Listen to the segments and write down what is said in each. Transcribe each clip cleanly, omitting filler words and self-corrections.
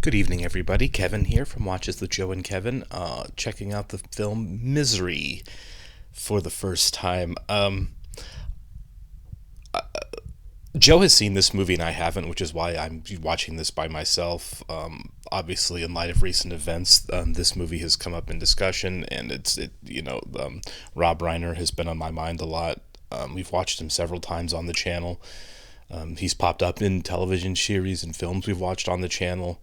Good evening, everybody. Kevin here from Watches with Joe and Kevin, checking out the film Misery for the first time. Joe has seen this movie and I haven't, which is why I'm watching this by myself. Obviously, in light of recent events, this movie has come up in discussion, and Rob Reiner has been on my mind a lot. We've watched him several times on the channel. He's popped up in television series and films we've watched on the channel.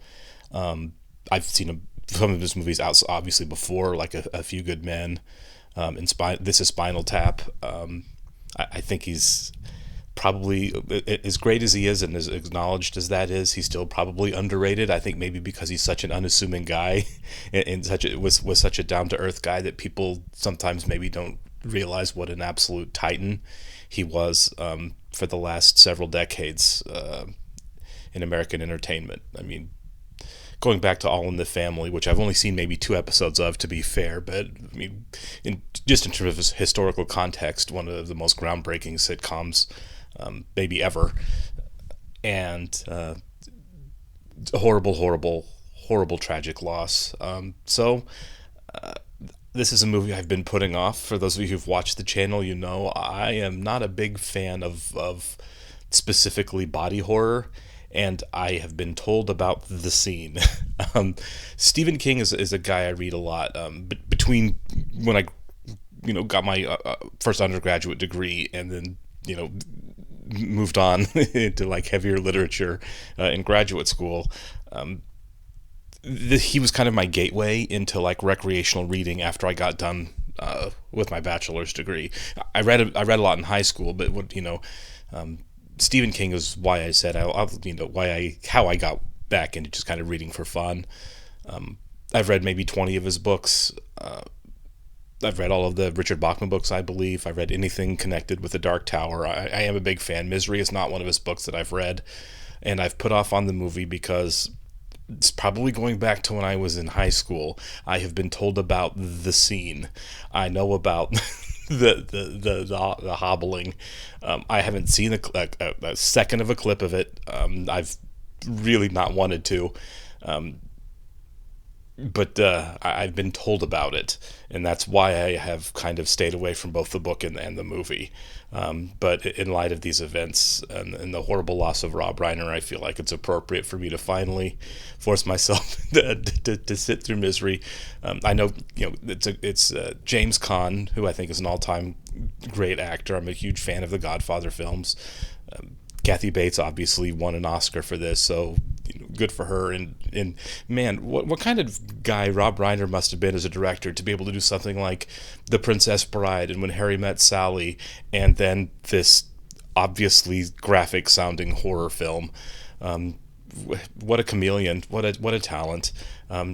I've seen some of his movies out obviously before, like a Few Good Men, This is Spinal Tap. I think he's probably, as great as he is and as acknowledged as that is, he's still probably underrated. I think maybe because he's such an unassuming guy and was such a down to earth guy that people sometimes maybe don't realize what an absolute titan he was for the last several decades in American entertainment. I mean, going back to All in the Family, which I've only seen maybe 2 episodes of, to be fair, but I mean, in terms of historical context, one of the most groundbreaking sitcoms maybe ever, and horrible, tragic loss. This is a movie I've been putting off. For those of you who've watched the channel, you know I am not a big fan of specifically body horror, and I have been told about The Scene. Stephen King is a guy I read a lot. Between when I got my first undergraduate degree and then moved on into like heavier literature in graduate school. He was kind of my gateway into like recreational reading after I got done with my bachelor's degree. I read a lot in high school, but Stephen King is why I said how I got back into just kind of reading for fun. I've read maybe 20 of his books. I've read all of the Richard Bachman books, I believe. I read anything connected with The Dark Tower. I am a big fan. Misery is not one of his books that I've read, and I've put off on the movie because it's probably going back to when I was in high school. I have been told about The Scene. I know about the hobbling. I haven't seen a second of a clip of it. I've really not wanted to. But I've been told about it, and that's why I have kind of stayed away from both the book and the movie. But in light of these events and the horrible loss of Rob Reiner, I feel like it's appropriate for me to finally force myself to sit through Misery. I know it's James Caan, who I think is an all-time great actor. I'm a huge fan of the Godfather films. Kathy Bates obviously won an Oscar for this, so good for her. And man, what kind of guy Rob Reiner must have been as a director to be able to do something like The Princess Bride and When Harry Met Sally, and then this obviously graphic sounding horror film. What a chameleon! What a talent!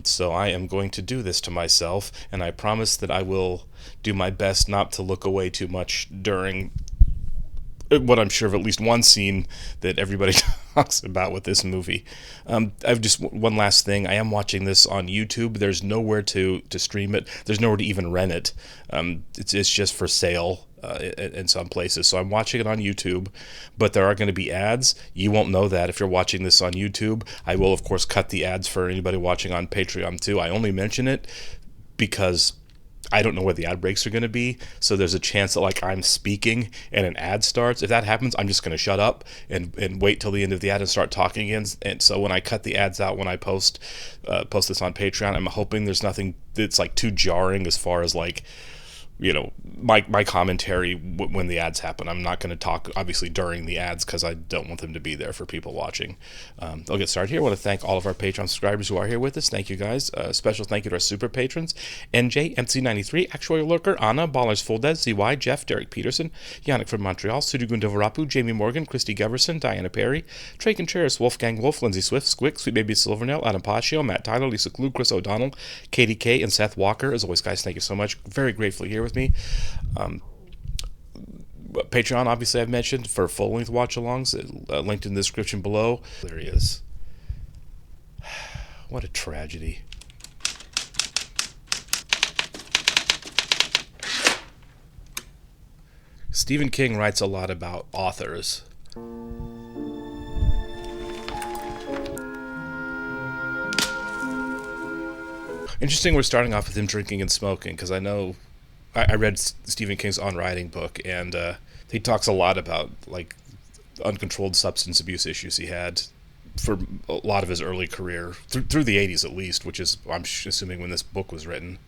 So I am going to do this to myself, and I promise that I will do my best not to look away too much during what I'm sure of at least one scene that everybody talks about with this movie. I've just one last thing. I am watching this on YouTube. There's nowhere to stream it. There's nowhere to even rent it. It's just for sale in some places. So I'm watching it on YouTube, but there are going to be ads. You won't know that if you're watching this on YouTube. I will, of course, cut the ads for anybody watching on Patreon too. I only mention it because I don't know where the ad breaks are going to be, so there's a chance that like I'm speaking and an ad starts. If that happens, I'm just going to shut up and wait till the end of the ad and start talking again. And so when I cut the ads out, when I post this on Patreon, I'm hoping there's nothing that's like too jarring as far as like my commentary when the ads happen. I'm not going to talk obviously during the ads because I don't want them to be there for people watching. I'll get started here. I want to thank all of our Patreon subscribers who are here with us. Thank you guys. Special thank you to our super patrons: NJ, MC93, Actuary Lurker, Anna, Ballers Full Dead, ZY, Jeff, Derek Peterson, Yannick from Montreal, Sudugun Devarapu, Jamie Morgan, Christy Geverson, Diana Perry, Trey Contreras, Wolfgang Wolf, Lindsay Swift, Squick, Sweet Baby Silvernail, Adam Paccio, Matt Tyler, Lisa Klug, Chris O'Donnell, Katie K, and Seth Walker. As always, guys, thank you so much. Very grateful here with me. Patreon, obviously, I've mentioned for full-length watch-alongs, linked in the description below. There he is. What a tragedy. Stephen King writes a lot about authors. Interesting we're starting off with him drinking and smoking, because I know I read Stephen King's On Writing book, and he talks a lot about like uncontrolled substance abuse issues he had for a lot of his early career, through the 80s at least, which is, I'm assuming, when this book was written.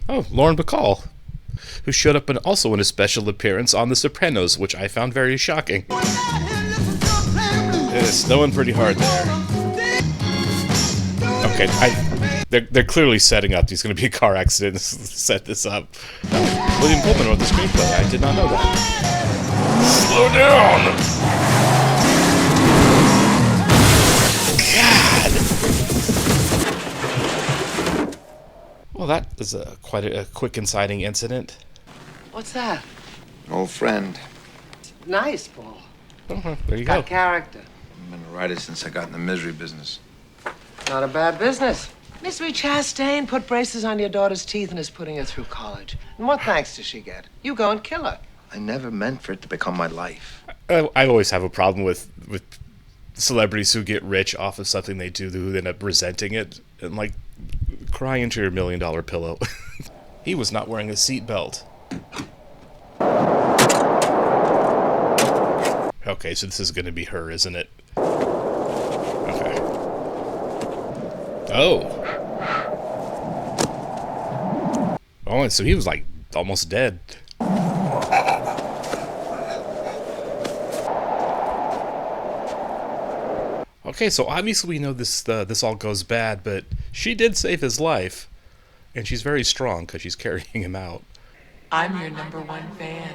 Oh, Lauren Bacall, who showed up also in a special appearance on The Sopranos, which I found very shocking. It's snowing pretty hard there. Okay, they're clearly setting up. There's going to be a car accident to set this up. William Pullman wrote the screenplay. I did not know that. Slow down! God! Well, that is quite a quick inciting incident. What's that? An old friend. Nice, Paul. Oh, there you Got go. character. I've been a writer since I got in the misery business. Not a bad business. Misery Chastain put braces on your daughter's teeth and is putting her through college. And what thanks does she get? You go and kill her. I never meant for it to become my life. I always have a problem with celebrities who get rich off of something they do, who end up resenting it and like cry into your $1 million pillow. He was not wearing a seatbelt. Okay, so this is going to be her, isn't it? Okay. Oh. Oh, so he was like almost dead. Okay, so obviously we know this all goes bad, but she did save his life, and she's very strong because she's carrying him out. I'm your number one fan.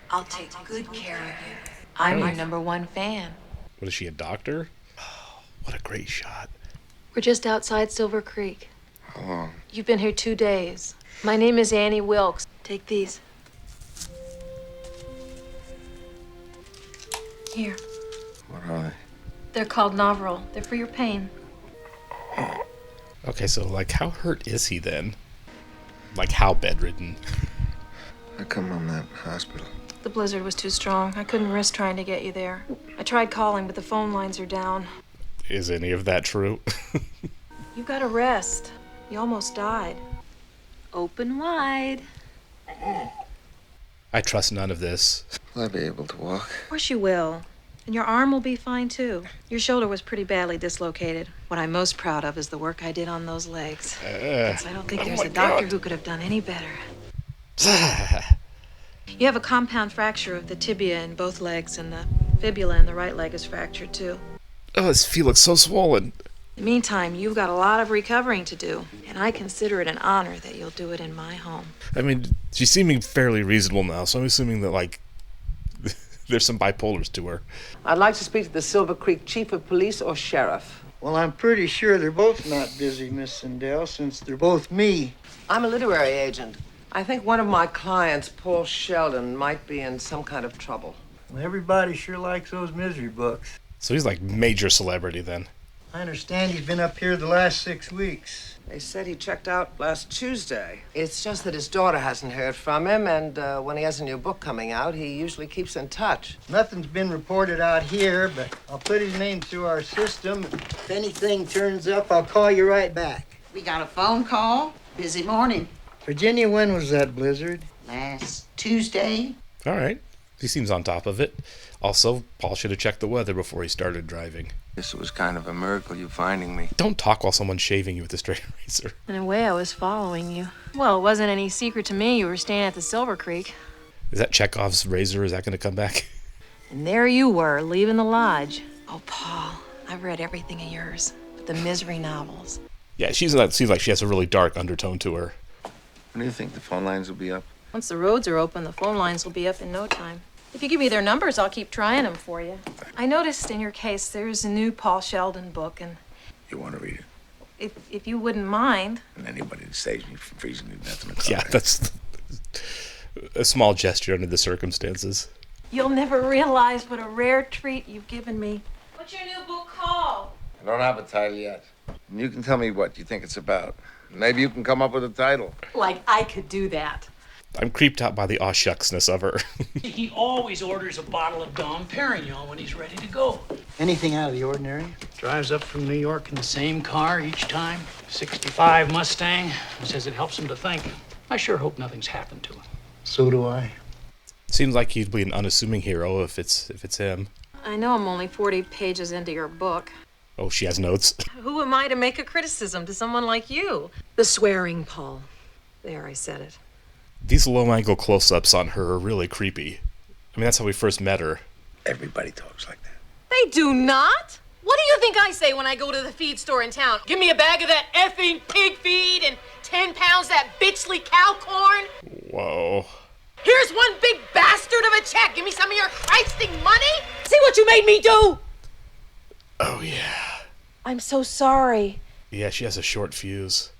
I'll take good care of you. I'm your number one fan. What is she, a doctor? Oh, what a great shot. We're just outside Silver Creek. How long? You've been here 2 days. My name is Annie Wilkes. Take these. Here. What are they? They're called Novril. They're for your pain. Okay, so like how hurt is he then? Like how bedridden? How come I'm at hospital? The blizzard was too strong. I couldn't risk trying to get you there. I tried calling, but the phone lines are down. Is any of that true? You've got to rest. You almost died. Open wide. I trust none of this. Will I be able to walk? Of course you will. And your arm will be fine, too. Your shoulder was pretty badly dislocated. What I'm most proud of is the work I did on those legs. I don't think there's a doctor who could have done any better. You have a compound fracture of the tibia in both legs, and the fibula in the right leg is fractured, too. Oh, his feet look so swollen. In the meantime, you've got a lot of recovering to do, and I consider it an honor that you'll do it in my home. I mean, she's seeming fairly reasonable now, so I'm assuming that, like, there's some bipolars to her. I'd like to speak to the Silver Creek chief of police or sheriff. Well, I'm pretty sure they're both not busy, Miss Sindel, since they're both me. I'm a literary agent. I think one of my clients, Paul Sheldon, might be in some kind of trouble. Well, everybody sure likes those misery books. So he's like major celebrity then. I understand he's been up here the last 6 weeks. They said he checked out last Tuesday. It's just that his daughter hasn't heard from him, and when he has a new book coming out, he usually keeps in touch. Nothing's been reported out here, but I'll put his name through our system. If anything turns up, I'll call you right back. We got a phone call. Busy morning. Virginia, when was that blizzard? Last Tuesday. All right. He seems on top of it. Also, Paul should have checked the weather before he started driving. Guess it was kind of a miracle you finding me. Don't talk while someone's shaving you with a straight razor. In a way, I was following you. Well, it wasn't any secret to me you were staying at the Silver Creek. Is that Chekhov's razor? Is that going to come back? And there you were, leaving the lodge. Oh, Paul, I've read everything of yours, but the misery novels. Yeah, seems like she has a really dark undertone to her. When do you think the phone lines will be up? Once the roads are open, the phone lines will be up in no time. If you give me their numbers, I'll keep trying them for you. I noticed in your case there's a new Paul Sheldon book, and You want to read it? if you wouldn't mind. And anybody that saves me from freezing to death in a car. Yeah, that's a small gesture under the circumstances. You'll never realize what a rare treat you've given me. What's your new book called? I don't have a title yet. And you can tell me what you think it's about. Maybe you can come up with a title. Like I could do that. I'm creeped out by the aw shucksness of her. He always orders a bottle of Dom Perignon when he's ready to go. Anything out of the ordinary? Drives up from New York in the same car each time. 65 Mustang. Says it helps him to think. I sure hope nothing's happened to him. So do I. Seems like he'd be an unassuming hero if it's him. I know I'm only 40 pages into your book. Oh, she has notes. Who am I to make a criticism to someone like you? The swearing, Paul. There, I said it. These low-angle close-ups on her are really creepy. I mean, that's how we first met her. Everybody talks like that. They do not? What do you think I say when I go to the feed store in town? Give me a bag of that effing pig feed and 10 pounds that bitchly cow corn? Whoa. Here's one big bastard of a check. Give me some of your Christing money. See what you made me do? Oh, yeah. I'm so sorry. Yeah, she has a short fuse.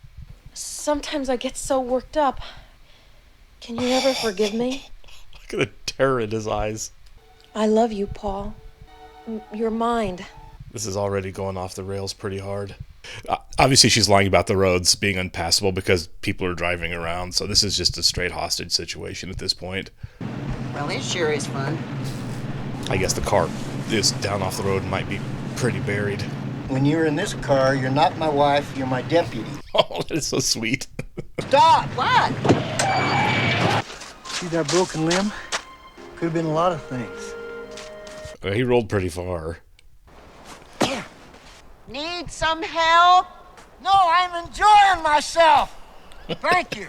Sometimes I get so worked up. Can you ever forgive me? Look at the terror in his eyes. I love you, Paul. You're mine. This is already going off the rails pretty hard. Obviously, she's lying about the roads being unpassable because people are driving around, so this is just a straight hostage situation at this point. Well, it sure is fun. I guess the car is down off the road and might be pretty buried. When you're in this car, you're not my wife, you're my deputy. Oh, that is so sweet. Stop! What? See that broken limb? Could have been a lot of things. He rolled pretty far. Need some help? No, I'm enjoying myself. Thank you.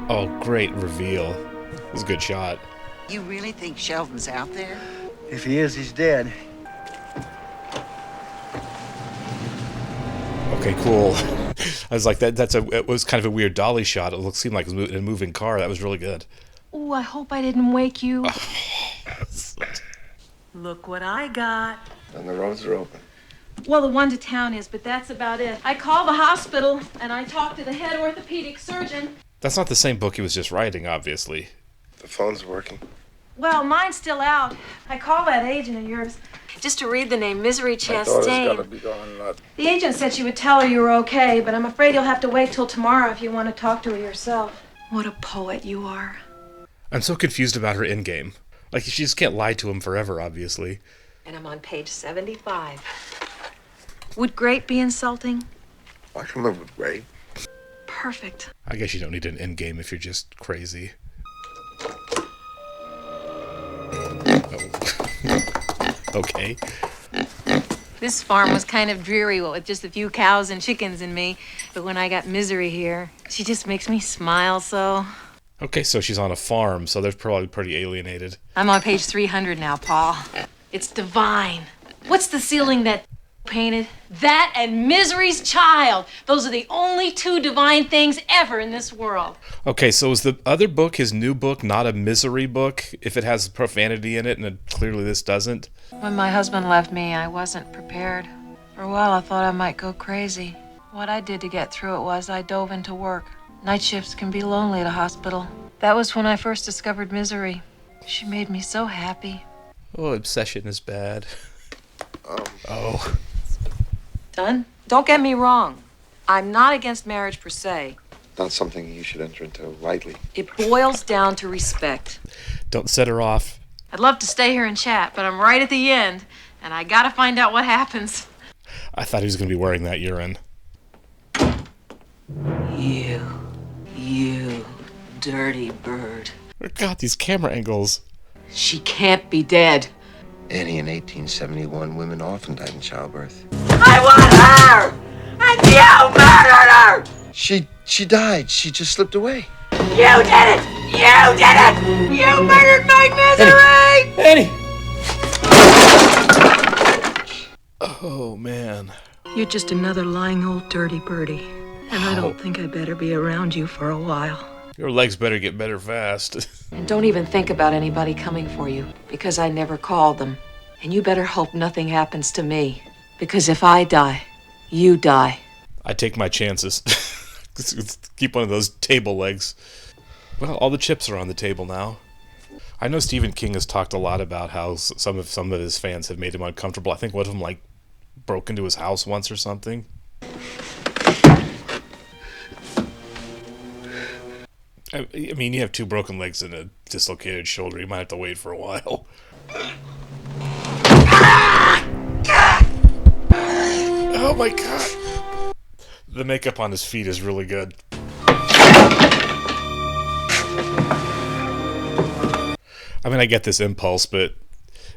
Oh, great reveal. It was a good shot. You really think Sheldon's out there? If he is, he's dead. Okay, cool. I was like, it was kind of a weird dolly shot. It seemed like it was a moving car. That was really good. Ooh, I hope I didn't wake you. Look what I got. And the roads are open. Well, the one to town is, but that's about it. I called the hospital, and I talked to the head orthopedic surgeon. That's not the same book he was just writing, obviously. The phone's working. Well, mine's still out. I called that agent of yours just to read the name Misery My daughter's gotta Chastain. be going nuts. The agent said she would tell her you were okay, but I'm afraid you'll have to wait till tomorrow if you want to talk to her yourself. What a poet you are. I'm so confused about her endgame. Like, she just can't lie to him forever, obviously. And I'm on page 75. Would great be insulting? I can live with Ray. Perfect. I guess you don't need an endgame if you're just crazy. Oh. Okay. This farm was kind of dreary with just a few cows and chickens and me. But when I got Misery here, she just makes me smile so. Okay, so she's on a farm, so they're probably pretty alienated. I'm on page 300 now, Paul. It's divine. What's the ceiling that painted? That and Misery's child. Those are the only two divine things ever in this world. Okay, so is the other book, his new book, not a misery book? If it has profanity in it, and clearly this doesn't? When my husband left me, I wasn't prepared. For a while, I thought I might go crazy. What I did to get through it was I dove into work. Night shifts can be lonely at a hospital. That was when I first discovered Misery. She made me so happy. Oh, obsession is bad. Oh. Done? Don't get me wrong. I'm not against marriage per se. Not something you should enter into lightly. It boils down to respect. Don't set her off. I'd love to stay here and chat, but I'm right at the end, and I gotta find out what happens. I thought he was going to be wearing that urine. You dirty bird. Oh, God, these camera angles. She can't be dead. Annie, in 1871, women often died in childbirth. I want her! And you murdered her! She died. She just slipped away. You did it! You did it! You murdered my Misery! Annie! Oh, man. You're just another lying old dirty birdie, and I don't think I better be around you for a while. Your legs better get better fast. And don't even think about anybody coming for you, because I never called them. And you better hope nothing happens to me, because if I die, you die. I take my chances. Keep one of those table legs. Well, all the chips are on the table now. I know Stephen King has talked a lot about how some of his fans have made him uncomfortable. I think one of them, like, broke into his house once or something. I mean, you have 2 broken legs and a dislocated shoulder. You might have to wait for a while. Oh my god! The makeup on his feet is really good. I mean, I get this impulse, but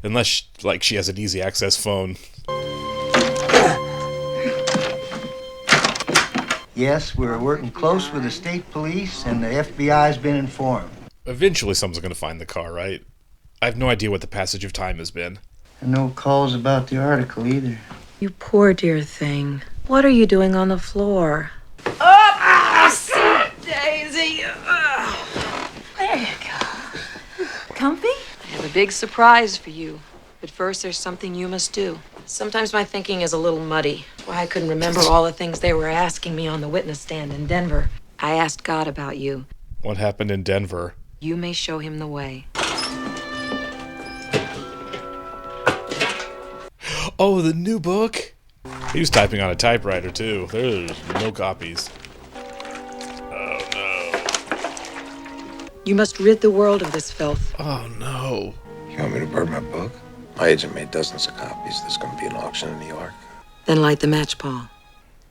unless, like, she has an easy access phone. Yes, we're working close with the state police, and the FBI's been informed. Eventually someone's going to find the car, right? I have no idea what the passage of time has been. And no calls about the article either. You poor dear thing. What are you doing on the floor? Daisy. There you go. Comfy? I have a big surprise for you. But first, there's something you must do. Sometimes my thinking is a little muddy. Why I couldn't remember all the things they were asking me on the witness stand in Denver. I asked God about you. What happened in Denver? You may show him the way. Oh, the new book? He was typing on a typewriter, too. There's no copies. Oh, no. You must rid the world of this filth. Oh, no. You want me to burn my book? My agent made dozens of copies. There's going to be an auction in New York. Then light the match, Paul.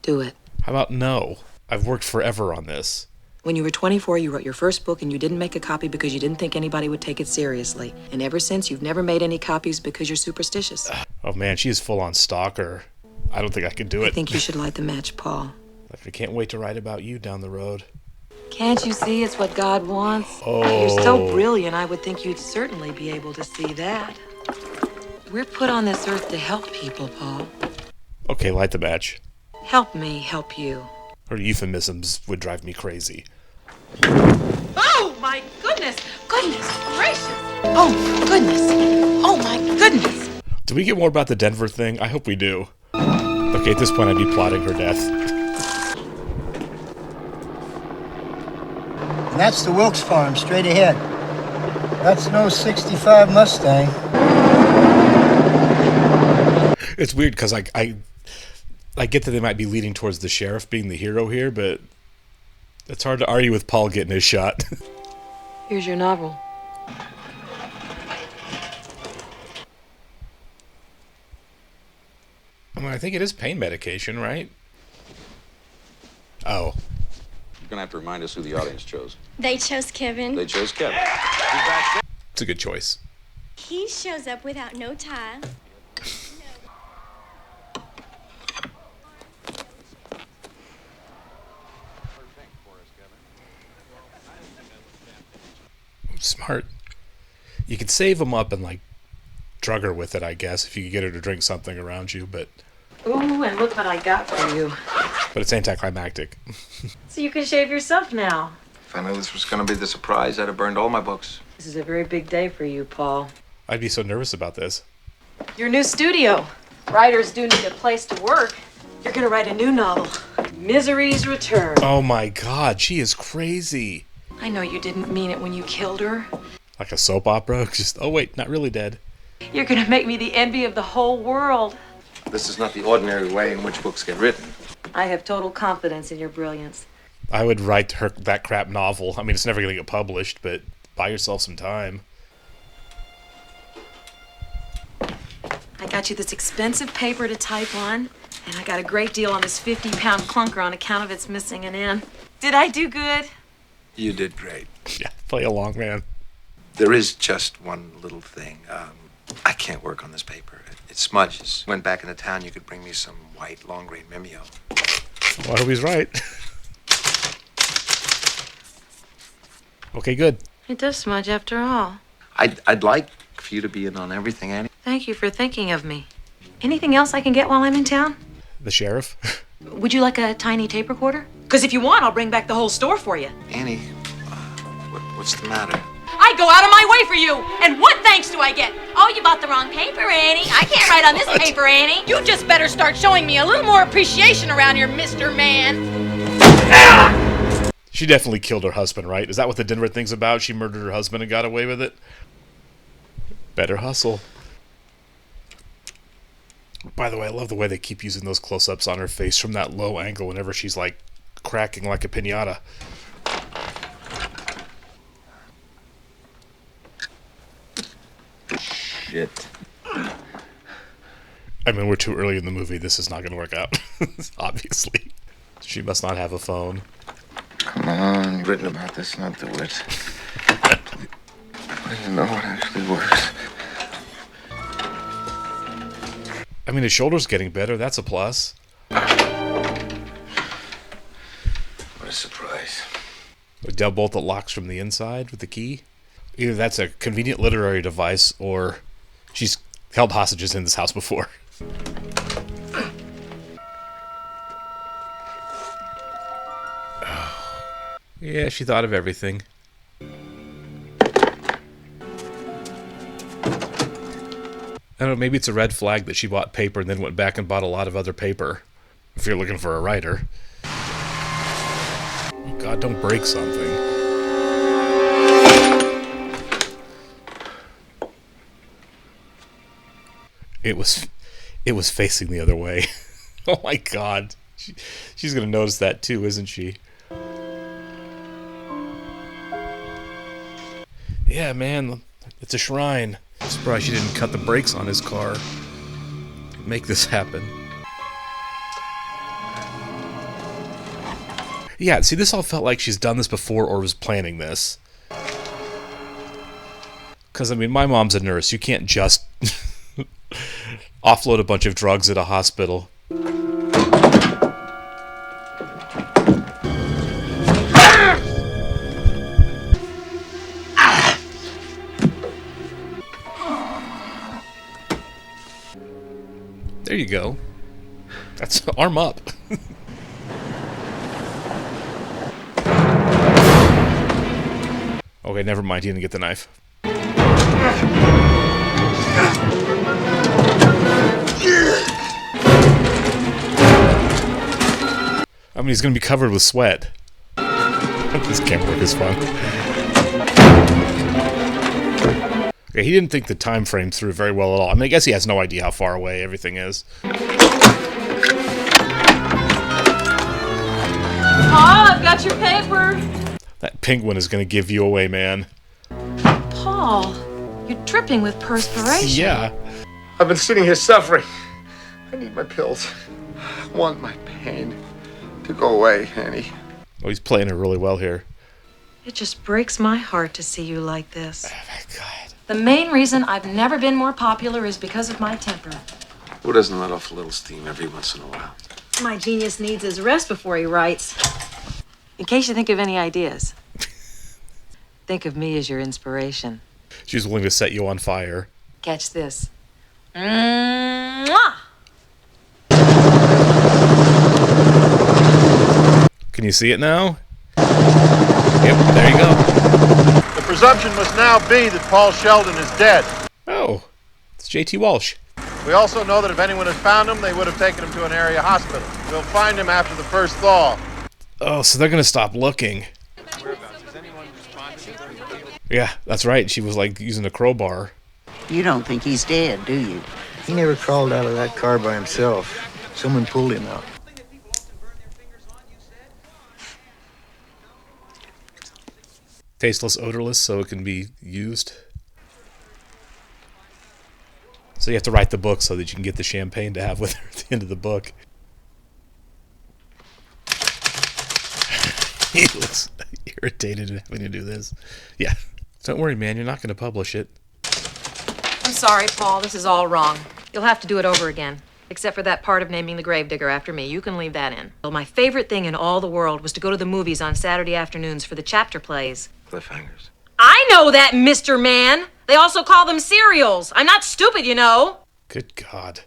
Do it. How about no? I've worked forever on this. When you were 24, you wrote your first book and you didn't make a copy because you didn't think anybody would take it seriously. And ever since, you've never made any copies because you're superstitious. Oh, man, she is full-on stalker. I don't think I can do it. I think you should light the match, Paul. I can't wait to write about you down the road. Can't you see it's what God wants? Oh. You're so brilliant, I would think you'd certainly be able to see that. We're put on this earth to help people, Paul. Okay, light the match. Help me help you. Her euphemisms would drive me crazy. Oh, my goodness! Goodness gracious! Oh, goodness! Oh, my goodness! Do we get more about the Denver thing? I hope we do. Okay, at this point I'd be plotting her death. And that's the Wilkes farm straight ahead. That's no 65 Mustang. It's weird because I get that they might be leading towards the sheriff being the hero here, but it's hard to argue with Paul getting his shot. Here's your novel. I mean, I think it is pain medication, right? Oh. You're gonna have to remind us who the audience chose. They chose Kevin. They chose Kevin. It's a good choice. He shows up without no tie. Smart. You could save them up and, like, drug her with it, I guess, if you could get her to drink something around you, but Ooh, and look what I got for you. it's anticlimactic. So you can shave yourself now. If I knew this was going to be the surprise, I'd have burned all my books. This is a very big day for you, Paul. I'd be so nervous about this. Your new studio. Writers do need a place to work. You're gonna write a new novel, Misery's Return. Oh my god, she is crazy. I know you didn't mean it when you killed her. Like a soap opera? Just, oh wait, not really dead. You're gonna make me the envy of the whole world. This is not the ordinary way in which books get written. I have total confidence in your brilliance. I would write her that crap novel. I mean, it's never going to get published, but buy yourself some time. I got you this expensive paper to type on, and I got a great deal on this 50-pound clunker on account of its missing an N. Did I do good? You did great. Yeah, play along, man. There is just one little thing. I can't work on this paper. It smudges. Went back into town, you could bring me some white long-grain Mimeo. Well, I hope he's right. Okay, good. It does smudge after all. I'd like for you to be in on everything, Annie. Thank you for thinking of me. Anything else I can get while I'm in town? The sheriff? Would you like a tiny tape recorder? Because if you want, I'll bring back the whole store for you. Annie, what's the matter? I go out of my way for you, and what thanks do I get? Oh, you bought the wrong paper, Annie. I can't write on this paper, Annie. You just better start showing me a little more appreciation around here, Mr. Man. She definitely killed her husband, right? Is that what the Denver thing's about? She murdered her husband and got away with it? Better hustle. By the way, I love the way they keep using those close-ups on her face from that low angle whenever she's, like, cracking like a piñata. shit. I mean, we're too early in the movie. This is not going to work out. Obviously. She must not have a phone. Come on, you've written about this, not do it. I didn't know what actually works. I mean, his shoulder's getting better. That's a plus. What a surprise. A deadbolt that locks from the inside with the key. Either that's a convenient literary device or she's held hostages in this house before. Yeah, she thought of everything. I don't know, maybe it's a red flag that she bought paper and then went back and bought a lot of other paper. If you're looking for a writer. Oh God, don't break something. It was facing the other way. Oh my God. She's going to notice that too, isn't she? Yeah, man, it's a shrine. I'm surprised she didn't cut the brakes on his car. Make this happen. Yeah, see, this all felt like she's done this before or was planning this. Because, I mean, my mom's a nurse. You can't just offload a bunch of drugs at a hospital. There you go. That's arm up. Okay, never mind. He didn't get the knife. I mean, he's going to be covered with sweat. This camera work is fun. Okay, he didn't think the time frame through very well at all. I mean, I guess he has no idea how far away everything is. Paul, I've got your paper. That penguin is going to give you away, man. Paul, you're dripping with perspiration. Yeah. I've been sitting here suffering. I need my pills. I want my pain to go away, Annie. Oh, he's playing it really well here. It just breaks my heart to see you like this. Oh, my God. The main reason I've never been more popular is because of my temper. Who doesn't let off a little steam every once in a while? My genius needs his rest before he writes. In case you think of any ideas, think of me as your inspiration. She's willing to set you on fire. Catch this. Mwah! Can you see it now? Yep, there you go. The presumption must now be that Paul Sheldon is dead. Oh, it's J.T. Walsh. We also know that if anyone had found him, they would have taken him to an area hospital. We'll find him after the first thaw. Oh, so they're going to stop looking. Yeah, that's right. She was like using a crowbar. You don't think he's dead, do you? He never crawled out of that car by himself. Someone pulled him out. Tasteless, odorless, so it can be used. So you have to write the book so that you can get the champagne to have with her at the end of the book. He looks irritated at having to do this. Yeah. Don't worry, man. You're not going to publish it. I'm sorry, Paul. This is all wrong. You'll have to do it over again. Except for that part of naming the gravedigger after me. You can leave that in. Well, my favorite thing in all the world was to go to the movies on Saturday afternoons for the chapter plays. Cliffhangers. I know that, Mr. Man. They also call them serials. I'm not stupid, you know. Good God.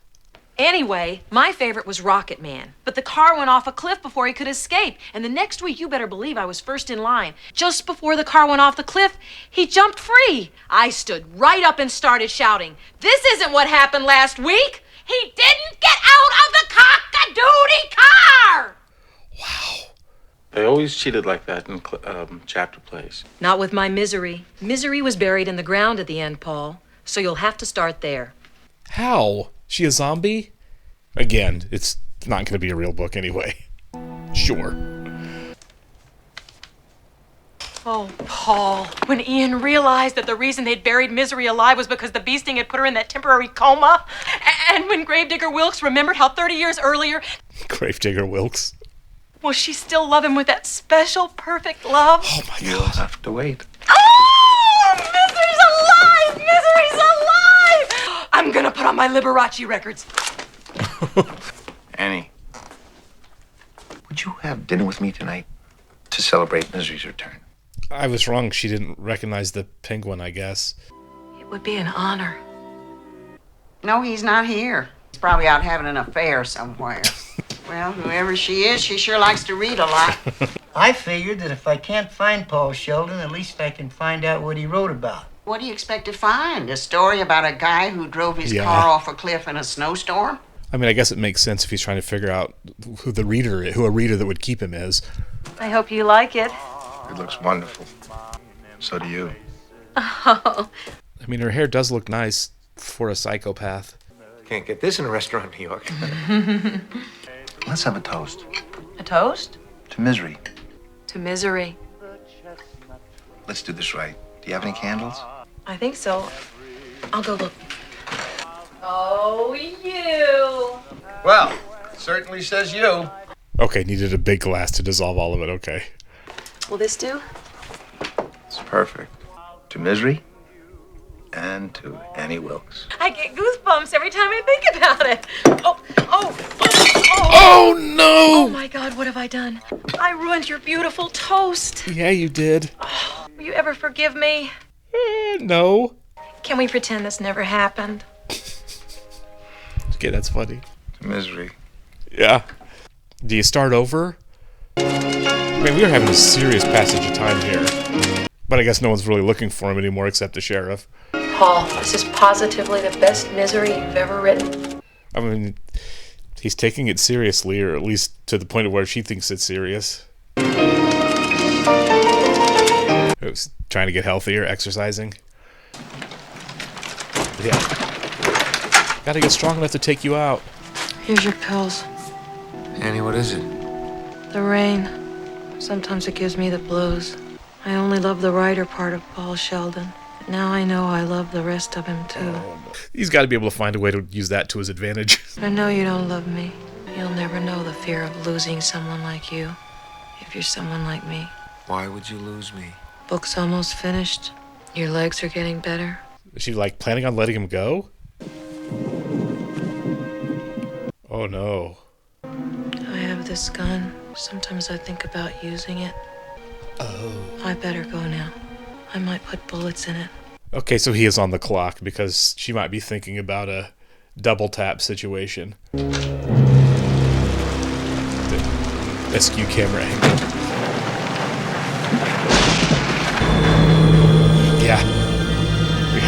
Anyway, my favorite was Rocket Man. But the car went off a cliff before he could escape. And the next week, you better believe I was first in line. Just before the car went off the cliff, he jumped free. I stood right up and started shouting, "This isn't what happened last week! He didn't get out of the cock-a-doodie car!" Wow. They always cheated like that in chapter plays. Not with my Misery. Misery was buried in the ground at the end, Paul. So you'll have to start there. How? She a zombie? Again, it's not going to be a real book anyway. Sure. Oh, Paul. When Ian realized that the reason they'd buried Misery alive was because the bee sting had put her in that temporary coma, and when Gravedigger Wilkes remembered how 30 years earlier... Gravedigger Wilkes. Will she still love him with that special, perfect love? Oh, my God. You'll have to wait. Oh! Misery's alive! Misery's alive! I'm gonna put on my Liberace records. Annie, would you have dinner with me tonight to celebrate Misery's return? I was wrong. She didn't recognize the penguin, I guess. It would be an honor. No, he's not here. He's probably out having an affair somewhere. Well, whoever she is, she sure likes to read a lot. I figured that if I can't find Paul Sheldon, at least I can find out what he wrote about. What do you expect to find? A story about a guy who drove his Yeah. car off a cliff in a snowstorm? I mean, I guess it makes sense if he's trying to figure out who a reader that would keep him is. I hope you like it. It looks wonderful. So do you. Oh. I mean, her hair does look nice for a psychopath. Can't get this in a restaurant in New York. Let's have a toast. A toast? To Misery. To Misery. Let's do this right. Do you have any candles? I think so. I'll go look. Oh, you. Well, certainly says you. Okay, needed a big glass to dissolve all of it. Okay. Will this do? It's perfect. To Misery and to Annie Wilkes. I get goosebumps every time I think about it. Oh, no! Oh, my God, what have I done? I ruined your beautiful toast. Yeah, you did. Will you ever forgive me? No. Can we pretend this never happened? Okay, that's funny. To Misery. Yeah. Do you start over? I mean, we are having a serious passage of time here. But I guess no one's really looking for him anymore except the sheriff. Paul, this is positively the best Misery you've ever written. I mean, he's taking it seriously, or at least to the point of where she thinks it's serious. Who's trying to get healthier, exercising. Yeah. Gotta get strong enough to take you out. Here's your pills. Annie, what is it? The rain. Sometimes it gives me the blues. I only love the writer part of Paul Sheldon. But now I know I love the rest of him, too. He's got to be able to find a way to use that to his advantage. But I know you don't love me. You'll never know the fear of losing someone like you. If you're someone like me. Why would you lose me? Book's almost finished. Your legs are getting better. Is she, like, planning on letting him go? Oh, no. I have this gun. Sometimes I think about using it. Oh. I better go now. I might put bullets in it. Okay, so he is on the clock because she might be thinking about a double tap situation. The SQ camera angle. Yeah.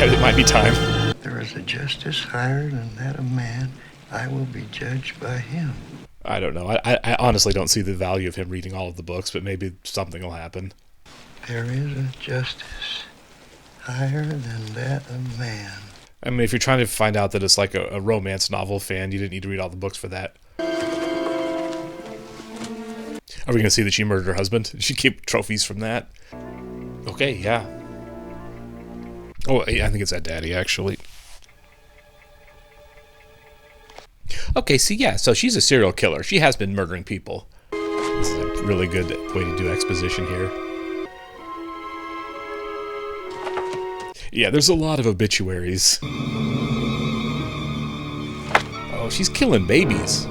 It might be time. There is a justice higher than that of man. I will be judged by him. I don't know. I honestly don't see the value of him reading all of the books, but maybe something will happen. There is a justice higher than that of man. I mean, if you're trying to find out that it's like a romance novel fan, you didn't need to read all the books for that. Are we going to see that she murdered her husband? Did she keep trophies from that? Okay, yeah. Oh, I think it's that daddy, actually. Okay, see, yeah, so she's a serial killer. She has been murdering people. This is a really good way to do exposition here. Yeah, there's a lot of obituaries. Oh, she's killing babies.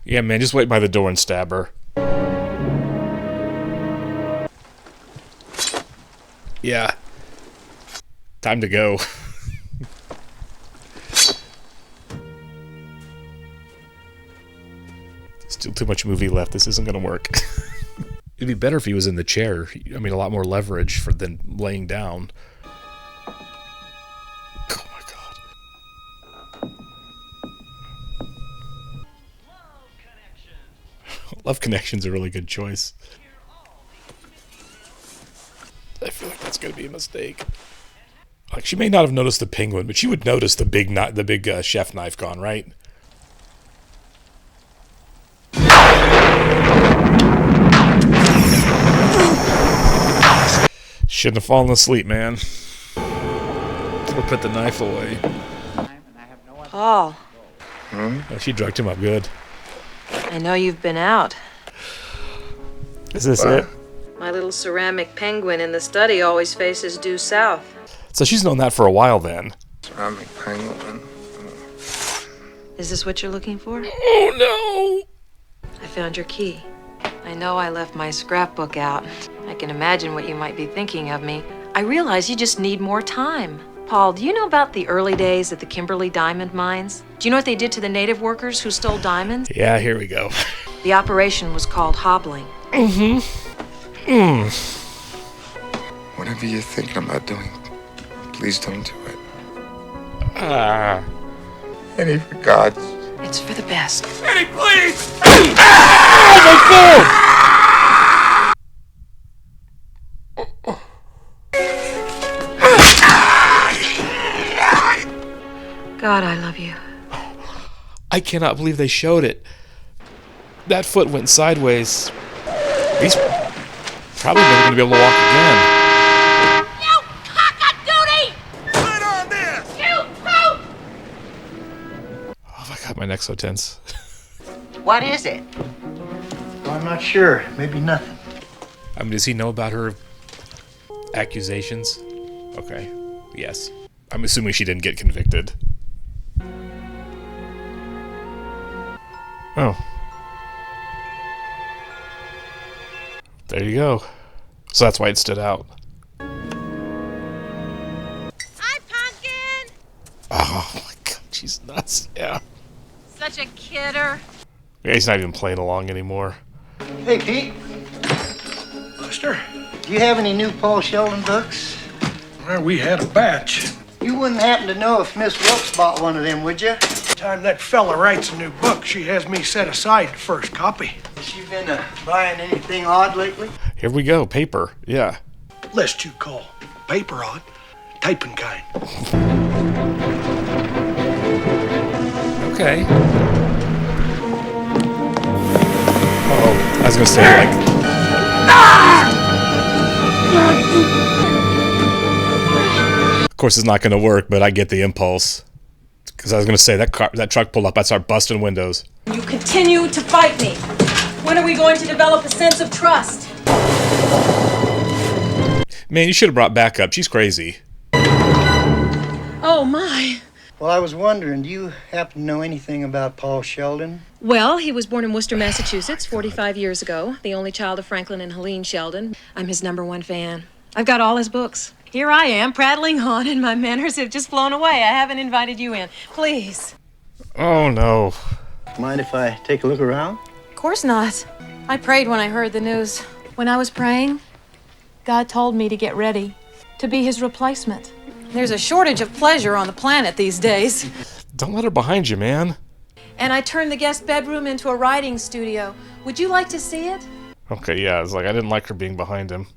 Yeah, man, just wait by the door and stab her. Yeah. Time to go. Still too much movie left. This isn't going to work. It'd be better if he was in the chair. I mean, a lot more leverage than laying down. Oh my god. Love Connection's a really good choice. I feel like that's going to be a mistake. Like, she may not have noticed the penguin, but she would notice the big chef knife gone, right? Shouldn't have fallen asleep, man. Or put the knife away. Paul, Oh, she drugged him up good. I know you've been out. Is this it? My little ceramic penguin in the study always faces due south. So she's known that for a while then. Ceramic penguin. Is this what you're looking for? Oh no! I found your key. I know I left my scrapbook out. I can imagine what you might be thinking of me. I realize you just need more time. Paul, do you know about the early days at the Kimberly diamond mines? Do you know what they did to the native workers who stole diamonds? Yeah, here we go. The operation was called hobbling. Whatever you're thinking about doing, please don't do it. Any regards. It's for the best. Eddie, please! God, I love you. I cannot believe they showed it. That foot went sideways. He's probably never going to be able to walk again. You cock-a-doodie! Sit on this! You poop! Oh my God, my neck's so tense. What is it? I'm not sure. Maybe nothing. I mean, does he know about her accusations? Okay, yes. I'm assuming she didn't get convicted. Oh. There you go. So that's why it stood out. Hi, Pumpkin! Oh my God, she's nuts. Yeah. Such a kidder. Yeah, he's not even playing along anymore. Hey, Pete. Buster, Do you have any new Paul Sheldon books? well, we had a batch. You wouldn't happen to know if Miss Wilkes bought one of them, would you? Time that fella writes a new book, she has me set aside the first copy. Has she been buying anything odd lately? Here we go, paper. Yeah. Lest you call paper odd, typing kind. Okay. Oh, I was gonna say like. Of course, it's not gonna work, but I get the impulse. Because I was gonna say that truck pulled up, I'd start busting windows. You continue to fight me. When are we going to develop a sense of trust? Man, you should have brought backup. She's crazy. Oh, my. Well, I was wondering, do you happen to know anything about Paul Sheldon? Well, he was born in Worcester, Massachusetts, 45 years ago, the only child of Franklin and Helene Sheldon. I'm his #1 fan. I've got all his books. Here I am, prattling on, and my manners have just flown away. I haven't invited you in. Please. Oh no. Mind if I take a look around? Of course not. I prayed when I heard the news. When I was praying, God told me to get ready, to be his replacement. There's a shortage of pleasure on the planet these days. Don't let her behind you, man. And I turned the guest bedroom into a writing studio. Would you like to see it? Okay, yeah, it's like I didn't like her being behind him.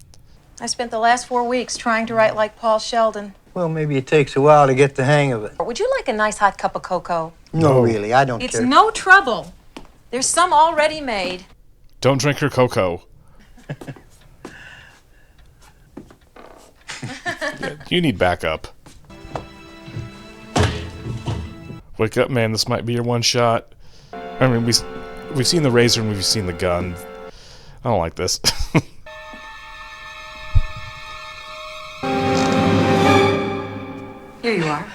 I spent the last 4 weeks trying to write like Paul Sheldon. Well, maybe it takes a while to get the hang of it. Would you like a nice hot cup of cocoa? No, really, I don't It's care. no trouble. There's some already made. Don't drink her cocoa. Yeah, you need backup. Wake up, man. This might be your one shot. I mean, we've seen the razor and we've seen the gun. I don't like this. Here you are.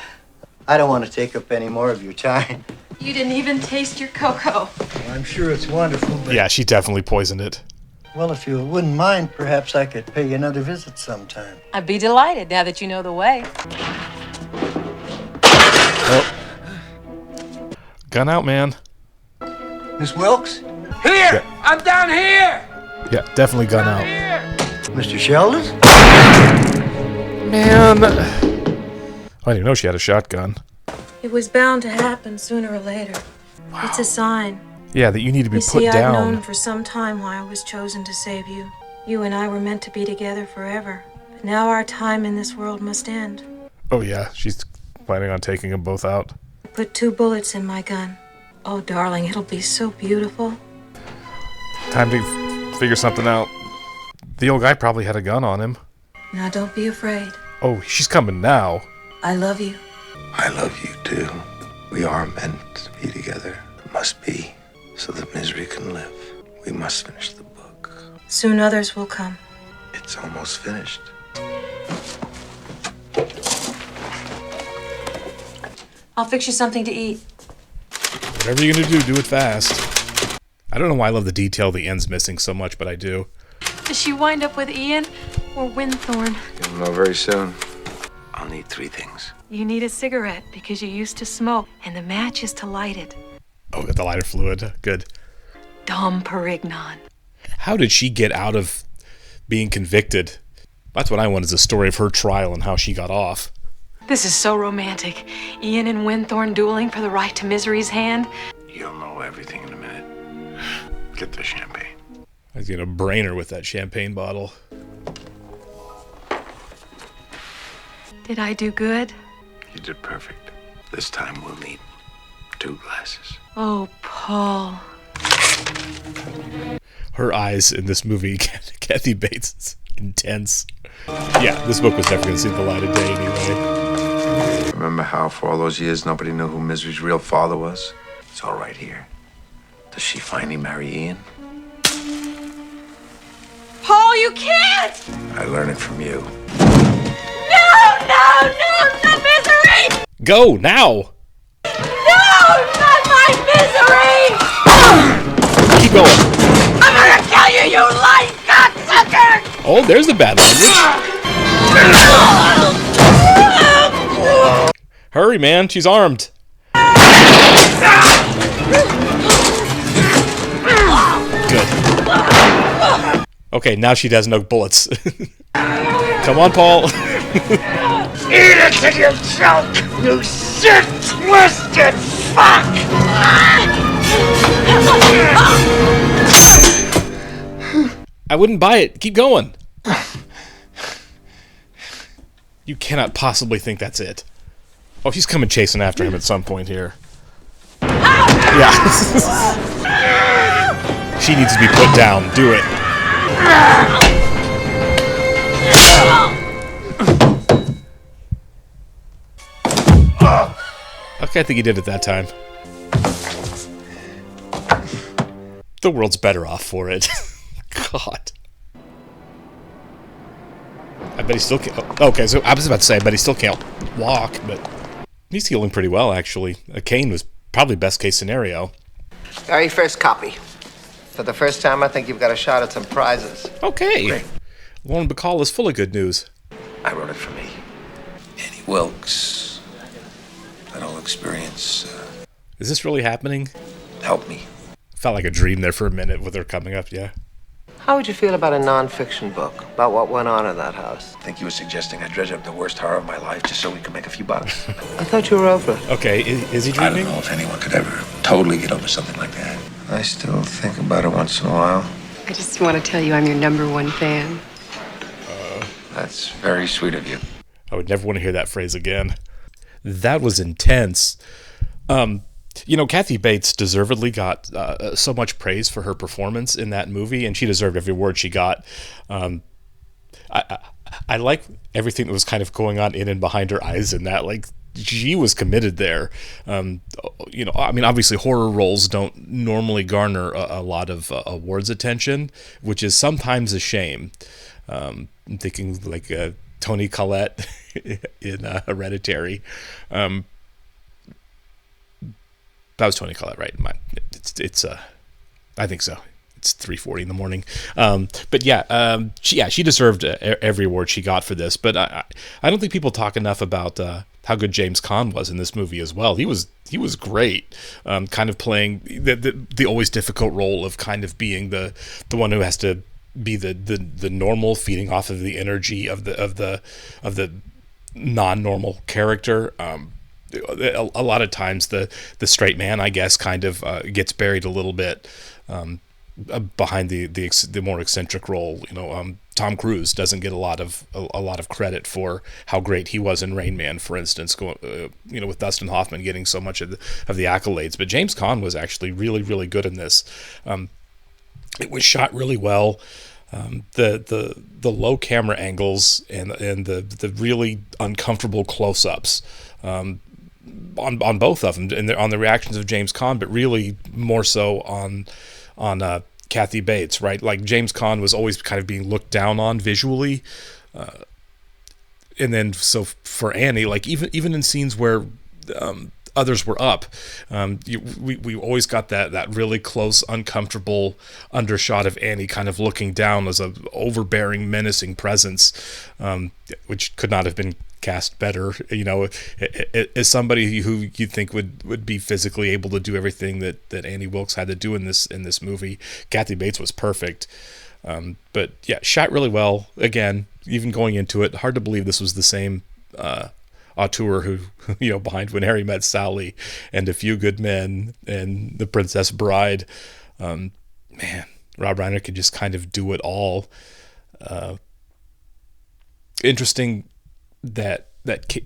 I don't want to take up any more of your time. You didn't even taste your cocoa. Well, I'm sure it's wonderful, but... Yeah, she definitely poisoned it. Well, if you wouldn't mind, perhaps I could pay you another visit sometime. I'd be delighted now that you know the way. Oh. Gun out, man. Miss Wilkes? Here! Yeah. I'm down here! Yeah, definitely gun out. Mr. Sheldon? Man. I didn't even know she had a shotgun. It was bound to happen sooner or later. Wow. It's a sign. Yeah, that you need to be You put see, down. I've known for some time why I was chosen to save you. You and I were meant to be together forever. But now our time in this world must end. Oh yeah, she's planning on taking them both out. I put 2 bullets in my gun. Oh, darling, it'll be so beautiful. Time to figure something out. The old guy probably had a gun on him. Now don't be afraid. Oh, she's coming now. I love you. I love you too. We are meant to be together. It must be, so that misery can live. We must finish the book. Soon others will come. It's almost finished. I'll fix you something to eat. Whatever you're gonna do it fast. I don't know why I love the detail the end's missing so much, but I do. Does she wind up with Ian or Winthorne? You'll know very soon. I'll need 3 things. You need a cigarette because you used to smoke, and the match is to light it. Oh, got the lighter fluid. Good. Dom Perignon. How did she get out of being convicted? That's what I want, is a story of her trial and how she got off. This is so romantic. Ian and Winthorne dueling for the right to Misery's hand. You'll know everything in a minute. Get the champagne. I was gonna brain her with that champagne bottle. Did I do good? You did perfect. This time we'll need 2 glasses. Oh, Paul. Her eyes in this movie, Kathy Bates, is intense. Yeah, this book was never gonna see the light of day anyway. Remember how for all those years nobody knew who Misery's real father was? It's all right here. Does she finally marry Ian? Paul, you can't! I learned it from you. No, Misery! Go, now! No, not my Misery! Keep going. I'm gonna kill you, you lying cocksucker! Oh, there's the bad language. Hurry, man, she's armed. Good. Okay, now she has no bullets. Come on, Paul. Eat it till you choke, you sick, twisted fuck! I wouldn't buy it. Keep going. You cannot possibly think that's it. Oh, she's coming chasing after him at some point here. Yeah. She needs to be put down. Do it. Okay, I think he did it that time. The world's better off for it. God. I bet he still can't. Okay, so I was about to say, I bet he still can't walk, but he's healing pretty well, actually. A cane was probably best case scenario. Very first copy. For the first time, I think you've got a shot at some prizes. Okay. Great. Lauren Bacall is full of good news. I wrote it for me. Annie Wilkes. That whole experience Is this really happening? helped me. Felt like a dream there for a minute with her coming up, yeah. How would you feel about a non-fiction book about what went on in that house? I think you were suggesting I dredge up the worst horror of my life just so we could make a few bucks. I thought you were over it. Okay, is he I dreaming? don't know if anyone could ever totally get over something like that. I still think about it once in a while. I just want to tell you I'm your #1 fan. That's very sweet of you. I would never want to hear that phrase again. That was intense. You know, Kathy Bates deservedly got so much praise for her performance in that movie, and she deserved every word she got. I like everything that was kind of going on in and behind her eyes in that. Like, she was committed there. You know, I mean, obviously horror roles don't normally garner a lot of awards attention, which is sometimes a shame. I'm thinking like Toni Collette in Hereditary. That was Toni Collette, right? It's I think so. It's 3:40 in the morning. But yeah, she deserved every award she got for this. But I don't think people talk enough about how good James Caan was in this movie as well. He was great, kind of playing the always difficult role of kind of being the one who has to be the normal, feeding off of the energy of the non-normal character. A lot of times the straight man, I guess, kind of gets buried a little bit behind the more eccentric role. You know, Tom Cruise doesn't get a lot of credit for how great he was in Rain Man, for instance. You know, with Dustin Hoffman getting so much of the accolades, but James Caan was actually really, really good in this. It was shot really well. The low camera angles and the really uncomfortable close-ups on both of them, and on the reactions of James Caan, but really more so on Kathy Bates, right? Like James Caan was always kind of being looked down on visually, and then so for Annie, like even in scenes where others were up, we always got that really close, uncomfortable undershot of Annie kind of looking down as a overbearing, menacing presence, which could not have been cast better. As somebody who you think would be physically able to do everything that Annie Wilkes had to do in this movie, Kathy Bates was perfect. But yeah, shot really well. Again, even going into it, hard to believe this was the same auteur who, behind When Harry Met Sally and A Few Good Men and The Princess Bride. Man, Rob Reiner could just kind of do it all. Interesting that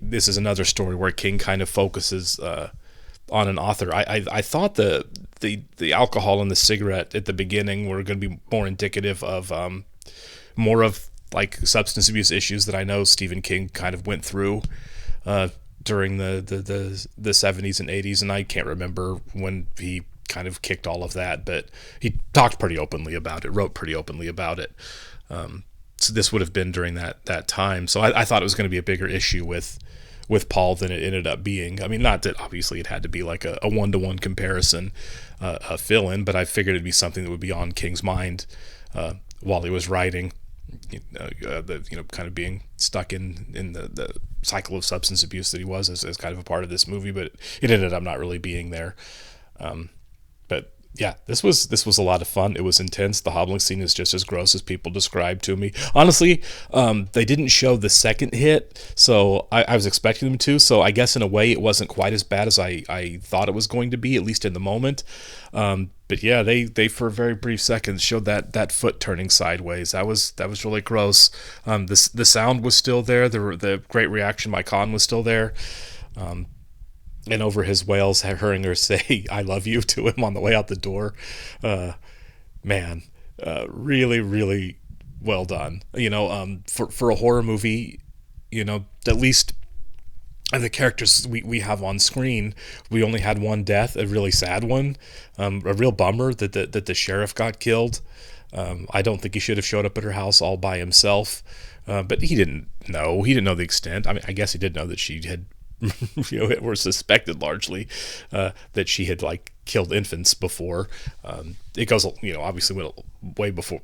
this is another story where King kind of focuses on an author. I thought the alcohol and the cigarette at the beginning were going to be more indicative of more of like substance abuse issues that I know Stephen King kind of went through during the 70s and 80s, and I can't remember when he kind of kicked all of that, but he talked pretty openly about it, wrote pretty openly about it. So this would have been during that time. So I thought it was going to be a bigger issue with Paul than it ended up being. I mean, not that obviously it had to be like a one-to-one comparison, a fill-in, but I figured it'd be something that would be on King's mind while he was writing. Kind of being stuck in the cycle of substance abuse that he was as kind of a part of this movie, but it ended up not really being there. But yeah, this was a lot of fun. It was intense. The hobbling scene is just as gross as people described to me. Honestly, they didn't show the second hit, so I was expecting them to. So I guess in a way it wasn't quite as bad as I thought it was going to be, at least in the moment. But yeah, they for a very brief second showed that foot turning sideways. That was really gross. The sound was still there. The great reaction by Caan was still there. And over his wails, hearing her say "I love you" to him on the way out the door, really, really well done. For a horror movie, at least the characters we have on screen, we only had one death, a really sad one, a real bummer that the sheriff got killed. I don't think he should have showed up at her house all by himself, but he didn't know the extent. I mean, I guess he did know that she had. Were suspected largely that she had like killed infants before. It goes, obviously went way before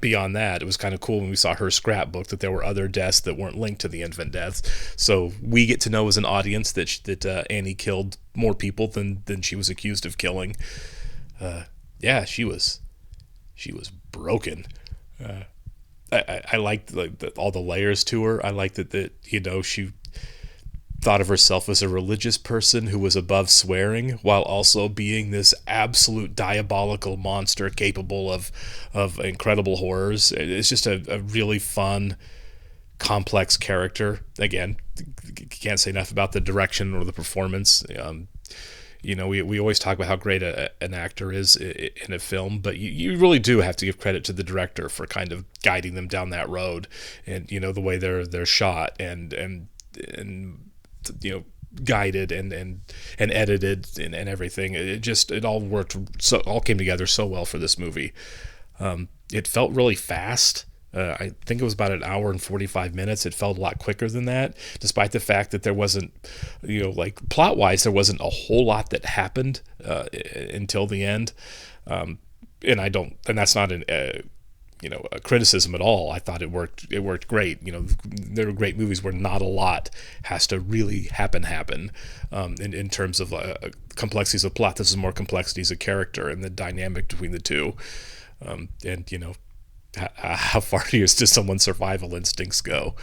beyond that. It was kind of cool when we saw her scrapbook that there were other deaths that weren't linked to the infant deaths. So we get to know as an audience that Annie killed more people than she was accused of killing. She was broken. I liked all the layers to her. I liked that she thought of herself as a religious person who was above swearing while also being this absolute diabolical monster capable of incredible horrors. It's just a really fun, complex character. Again, can't say enough about the direction or the performance. We always talk about how great an actor is in a film, but you really do have to give credit to the director for kind of guiding them down that road, and the way they're shot and guided and edited and everything. It all worked, all came together so well for this movie. It felt really fast. I think it was about an hour and 45 minutes. It felt a lot quicker than that, despite the fact that there wasn't, plot wise, there wasn't a whole lot that happened until the end. And that's not a criticism at all. I thought it worked great. There are great movies where not a lot has to really happen in terms of complexities of plot. This is more complexities of character and the dynamic between the two, how far does someone's survival instincts go?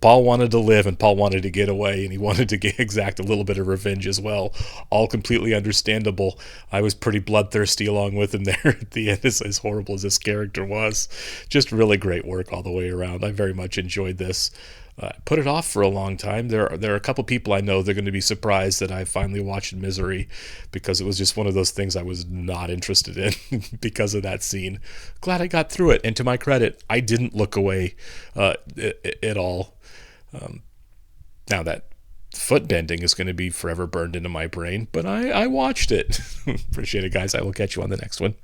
Paul wanted to live and Paul wanted to get away, and he wanted to exact a little bit of revenge as well. All completely understandable. I was pretty bloodthirsty along with him there at the end, as horrible as this character was. Just really great work all the way around. I very much enjoyed this. put it off for a long time. There are a couple people I know they're going to be surprised that I finally watched Misery, because it was just one of those things I was not interested in because of that scene. Glad I got through it, and to my credit, I didn't look away at all. Now that foot bending is going to be forever burned into my brain, but I watched it. Appreciate it, guys. I will catch you on the next one.